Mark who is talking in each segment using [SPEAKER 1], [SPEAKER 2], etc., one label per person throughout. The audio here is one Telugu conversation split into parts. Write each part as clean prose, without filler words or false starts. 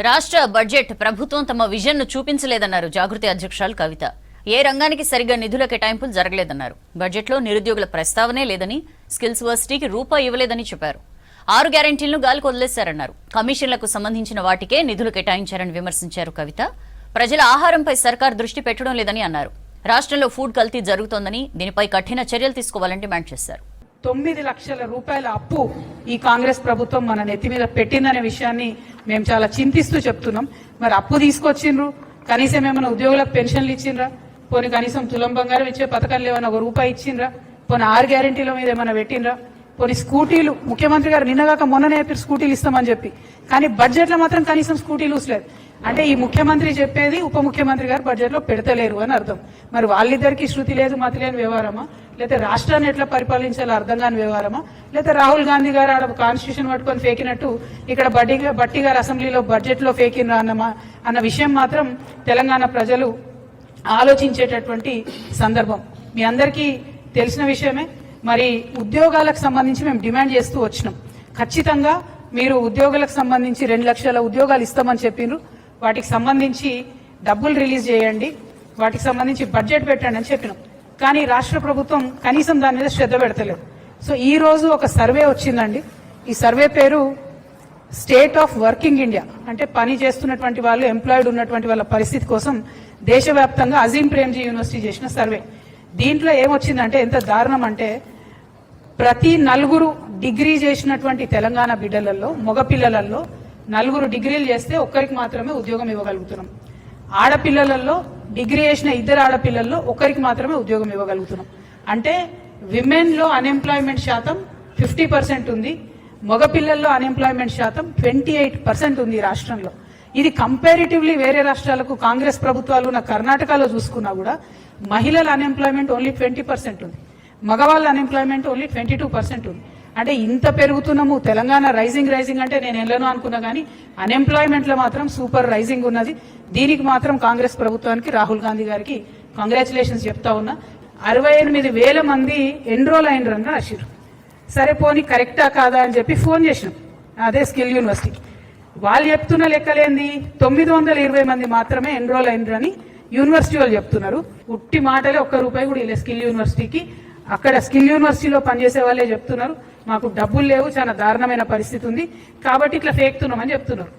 [SPEAKER 1] రాష్ట్ర బడ్జెట్ ప్రభుత్వం తమ విజన్ ను చూపించలేదన్నారు జాగృతి అధ్యక్షురాలు కవిత. ఏ రంగానికి సరిగ్గా నిధుల కేటాయింపులు జరగలేదన్నారు. బడ్జెట్లో నిరుద్యోగుల ప్రస్తావనే లేదని, స్కిల్స్ వర్సిటీకి రూపాయి ఇవ్వలేదని చెప్పారు. 6 గ్యారెంటీలను గాలికి వదిలేశారన్నారు. కమిషన్లకు సంబంధించిన వాటికే నిధులు కేటాయించారని విమర్శించారు కవిత. ప్రజల ఆహారంపై సర్కార్ దృష్టి పెట్టడం లేదని అన్నారు. రాష్ట్రంలో ఫుడ్ కల్తీ జరుగుతోందని, దీనిపై కఠిన చర్యలు తీసుకోవాలని డిమాండ్ చేశారు.
[SPEAKER 2] 9 లక్షల రూపాయల అప్పు ఈ కాంగ్రెస్ ప్రభుత్వం మన నెత్తి మీద పెట్టిందనే విషయాన్ని మేము చాలా చింతిస్తూ చెప్తున్నాం. మరి అప్పు తీసుకొచ్చిండ్రు, కనీసం ఏమైనా ఉద్యోగులకు పెన్షన్లు ఇచ్చిండ్రా? పోనీ కనీసం తులం బంగారం ఇచ్చే పథకాలు ఏమైనా ₹1 ఇచ్చిండ్రా? పోనీ 6 గ్యారెంటీల మీద ఏమైనా పెట్టిండ్రా? పోనీ స్కూటీలు, ముఖ్యమంత్రి గారు నిన్నగాక మొన్ననే చెప్పారు స్కూటీలు ఇస్తామని చెప్పి, కానీ బడ్జెట్లో మాత్రం కనీసం స్కూటీలు ఊసలేదు. అంటే ఈ ముఖ్యమంత్రి చెప్పేది ఉప ముఖ్యమంత్రి గారు బడ్జెట్లో పెడతలేరు అని అర్థం. మరి వాళ్ళిద్దరికి శృతి లేదు మతి లేని వ్యవహారమా, లేదా రాష్ట్రాన్ని ఎట్లా పరిపాలించాలో అర్థం కాని వ్యవహారమా, లేదా రాహుల్ గాంధీ గారు ఆడ కాన్స్టిట్యూషన్ పట్టుకొని ఫేకినట్టు ఇక్కడ బట్టి గారు అసెంబ్లీలో బడ్జెట్లో ఫేకినరా అన్న విషయం మాత్రం తెలంగాణ ప్రజలు ఆలోచించేటటువంటి సందర్భం. మీ అందరికీ తెలిసిన విషయమే. మరి ఉద్యోగాలకు సంబంధించి మేము డిమాండ్ చేస్తూ వచ్చినాం. ఖచ్చితంగా మీరు ఉద్యోగులకు సంబంధించి 2 లక్షల ఉద్యోగాలు ఇస్తామని చెప్పిండ్రు. వాటికి సంబంధించి డబ్బులు రిలీజ్ చేయండి, వాటికి సంబంధించి బడ్జెట్ పెట్టండి అని చెప్పినాం. కానీ రాష్ట్ర ప్రభుత్వం కనీసం దాని మీద శ్రద్ధ పెడతలేదు. సో ఈ రోజు ఒక సర్వే వచ్చిందండి. ఈ సర్వే పేరు స్టేట్ ఆఫ్ వర్కింగ్ ఇండియా, అంటే పని చేస్తున్నటువంటి వాళ్ళు, ఎంప్లాయిడ్ ఉన్నటువంటి వాళ్ళ పరిస్థితి కోసం దేశవ్యాప్తంగా అజీం ప్రేమ్జీ యూనివర్సిటీ చేసిన సర్వే. దీంట్లో ఏమొచ్చిందంటే ఎంత దారుణం అంటే, ప్రతి 4 డిగ్రీ చేసినటువంటి తెలంగాణ బిడ్డలలో, మగ పిల్లలలో 4 డిగ్రీలు చేస్తే 1రికి మాత్రమే ఉద్యోగం ఇవ్వగలుగుతున్నాం. ఆడపిల్లలలో డిగ్రీ చేసిన 2 ఆడపిల్లల్లో 1రికి మాత్రమే ఉద్యోగం ఇవ్వగలుగుతున్నాం. అంటే విమెన్ లో అన్ఎంప్లాయ్మెంట్ శాతం 50% ఉంది, మగ పిల్లల్లో అన్ఎంప్లాయ్మెంట్ శాతం 28% ఉంది రాష్ట్రంలో. ఇది కంపారిటివ్లీ వేరే రాష్ట్రాలకు, కాంగ్రెస్ ప్రభుత్వాలు ఉన్న కర్ణాటకలో చూసుకున్నా కూడా మహిళల అన్ఎంప్లాయ్మెంట్ ఓన్లీ 20% ఉంది, మగవాళ్ళ అన్ఎంప్లాయ్మెంట్ ఓన్లీ 22% ఉంది. అంటే ఇంత పెరుగుతున్నాము, తెలంగాణ రైజింగ్ అంటే నేను ఎల్లనో అనుకున్నా, కానీ అన్ఎంప్లాయ్మెంట్ లో మాత్రం సూపర్ రైజింగ్ ఉన్నది. దీనికి మాత్రం కాంగ్రెస్ ప్రభుత్వానికి, రాహుల్ గాంధీ గారికి కంగ్రాచులేషన్స్ చెప్తా ఉన్నా. 68,000 మంది ఎన్రోల్ అయినరని రాసిరు. సరే పోనీ కరెక్టా కాదా అని చెప్పి ఫోన్ చేసినాం అదే స్కిల్ యూనివర్సిటీకి. వాళ్ళు చెప్తున్న లెక్కలేంది, 920 మంది మాత్రమే ఎన్రోల్ అయినరని యూనివర్సిటీ వాళ్ళు చెప్తున్నారు. ఉట్టి మాటలే, ₹1 కూడా ఇలా స్కిల్ యూనివర్సిటీకి. అక్కడ స్కిల్ యూనివర్సిటీలో పనిచేసే వాళ్ళే చెప్తున్నారు, మాకు డబ్బులు లేవు, చాలా దారుణమైన పరిస్థితి ఉంది, కాబట్టి ఇట్లా ఫేక్తున్నామని చెప్తున్నారు.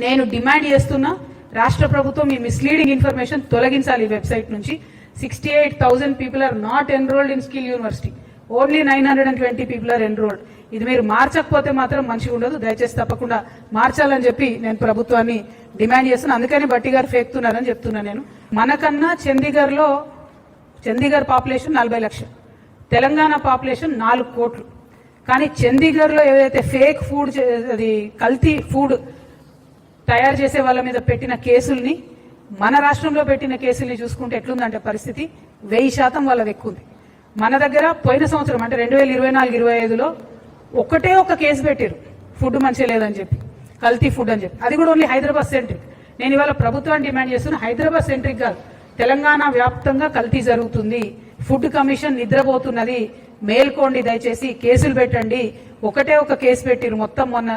[SPEAKER 2] నేను డిమాండ్ చేస్తున్నా, రాష్ట్ర ప్రభుత్వం ఈ మిస్లీడింగ్ ఇన్ఫర్మేషన్ తొలగించాలి ఈ వెబ్సైట్ నుంచి. 68,000 people are not enrolled in skill university, only 920 people are enrolled. ఇది మీరు మార్చకపోతే మాత్రం మంచిగా ఉండదు. దయచేసి తప్పకుండా మార్చాలని చెప్పి నేను ప్రభుత్వాన్ని డిమాండ్ చేస్తున్నా. అందుకని బట్టి గారు ఫేక్తున్నారని చెప్తున్నా. నేను మనకన్నా చండీగఢ్ పాపులేషన్ 40 లక్షలు, తెలంగాణ పాపులేషన్ 4 కోట్లు. కానీ చండీగఢ్లో ఏదైతే ఫేక్ ఫుడ్, అది కల్తీ ఫుడ్ తయారు చేసే వాళ్ళ మీద పెట్టిన కేసుల్ని, మన రాష్ట్రంలో పెట్టిన కేసుల్ని చూసుకుంటే ఎట్లుందంటే పరిస్థితి 1000% వాళ్ళది ఎక్కువ ఉంది. మన దగ్గర పోయిన సంవత్సరం అంటే 2024-25లో ఒకటే ఒక కేసు పెట్టారు, ఫుడ్ మంచిగా లేదని చెప్పి, కల్తీ ఫుడ్ అని చెప్పి. అది కూడా ఓన్లీ హైదరాబాద్ సెంట్రిక్. నేను ఇవాళ ప్రభుత్వాన్ని డిమాండ్ చేస్తున్నా, హైదరాబాద్ సెంట్రిక్ కాదు, తెలంగాణ వ్యాప్తంగా కల్తీ జరుగుతుంది, ఫుడ్ కమిషన్ నిద్రపోతున్నది, మేల్కోండి, దయచేసి కేసులు పెట్టండి. ఒకటే ఒక కేసు పెట్టిరు మొత్తం మొన్న